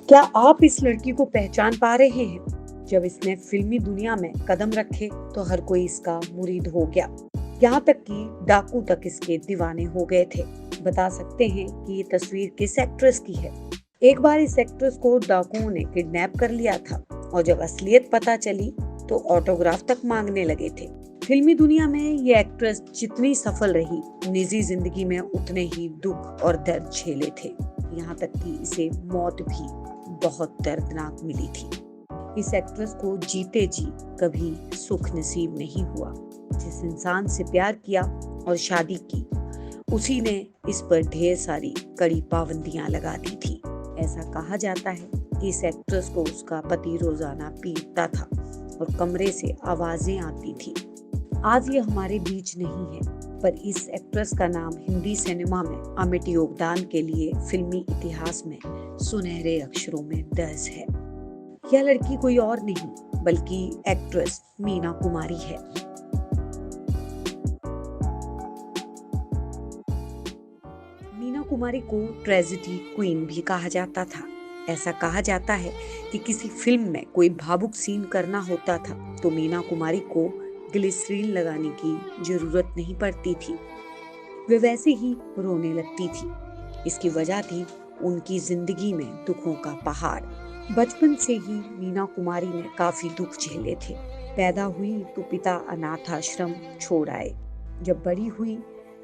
क्या आप इस लड़की को पहचान पा रहे हैं? जब इसने फिल्मी दुनिया में कदम रखे तो हर कोई इसका मुरीद हो गया। यहाँ तक कि डाकू तक इसके दीवाने हो गए थे। बता सकते हैं कि ये तस्वीर किस एक्ट्रेस की है। एक बार इस एक्ट्रेस को डाकुओं ने किडनैप कर लिया था और जब असलियत पता चली तो ऑटोग्राफ तक मांगने लगे थे। फिल्मी दुनिया में ये एक्ट्रेस जितनी सफल रही, निजी जिंदगी में उतने ही दुख और दर्द झेले थे। यहाँ तक कि इसे मौत भी बहुत दर्दनाक मिली थी। इस एक्ट्रेस को जीते जी कभी सुख नसीब नहीं हुआ। जिस इंसान से प्यार किया और शादी की, उसी ने इस पर ढेर सारी कड़ी पाबंदियां लगा दी थी। ऐसा कहा जाता है कि इस एक्ट्रेस को उसका पति रोजाना पीटता था और कमरे से आवाजें आती थी। आज ये हमारे बीच नहीं है, पर इस एक्ट्रेस का नाम हिंदी सिनेमा में अमिट योगदान के लिए फिल्मी इतिहास में सुनहरे अक्षरों में दर्ज है। यह लड़की कोई और नहीं बल्कि एक्ट्रेस मीना कुमारी है। मीना कुमारी को ट्रेजेडी क्वीन भी कहा जाता था। ऐसा कहा जाता है कि किसी फिल्म में कोई भावुक सीन करना होता था तो मीना कुमारी को ग्लिसरीन लगाने की जरूरत नहीं पड़ती थी, वे वैसे ही रोने लगती थी। इसकी वजह थी उनकी जिंदगी में दुखों का पहाड़। बचपन से ही मीना कुमारी ने काफी दुख झेले थे। पैदा हुई तो पिता अनाथ आश्रम छोड़ आए। जब बड़ी हुई,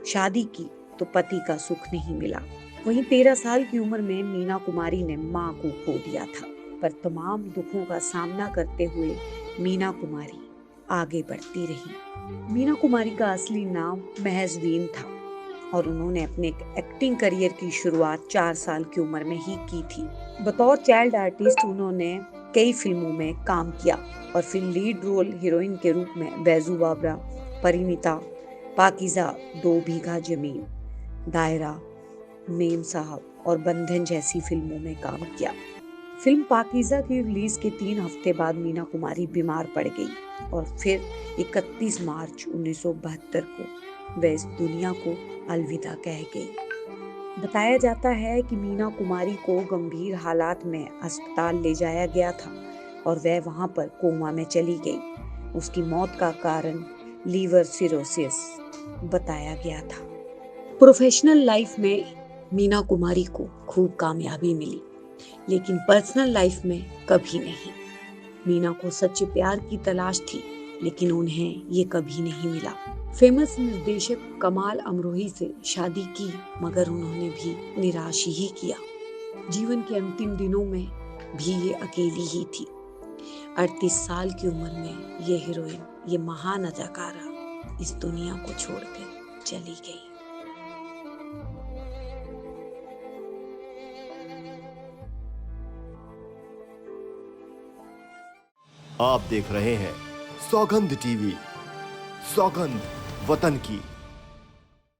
शादी की तो पति का सुख नहीं मिला। वहीं 13 साल की उम्र में मीना कुमारी ने मां को खो दिया था। पर तमाम दुखों का सामना करते हुए मीना कुमारी आगे बढ़ती रही। मीना कुमारी का असली नाम महजवीन था और उन्होंने अपने एक्टिंग करियर की शुरुआत 4 साल की उम्र में ही की थी। बतौर चाइल्ड आर्टिस्ट उन्होंने कई फिल्मों में काम किया और फिर लीड रोल हीरोइन के रूप में बैजू बाबरा, परिणीता, पाकीज़ा, 2 बीघा जमीन, दायरा, मेम साहब और बंधन जैसी फिल्मों में काम किया। फिल्म पाकीज़ा की रिलीज के 3 हफ्ते बाद मीना कुमारी बीमार पड़ गई और फिर 31 मार्च 1972 को वे इस दुनिया को अलविदा कह गई। बताया जाता है कि मीना कुमारी को गंभीर हालात में अस्पताल ले जाया गया था और वह वहां पर कोमा में चली गई। उसकी मौत का कारण लीवर सिरोसिस बताया गया था। प्रोफेशनल लाइफ में मीना कुमारी को खूब कामयाबी मिली, लेकिन पर्सनल लाइफ में कभी नहीं। मीना को सच्चे प्यार की तलाश थी, लेकिन उन्हें ये कभी नहीं मिला। फेमस निर्देशक कमाल अमरोही से शादी की, मगर उन्होंने भी निराश ही किया। जीवन के अंतिम दिनों में भी ये अकेली ही थी। 38 साल की उम्र में ये हीरोइन, ये महान अदाकारा इस दुनिया को छोड़कर चली गई। आप देख रहे हैं सौगंध टीवी, सौगंध वतन की।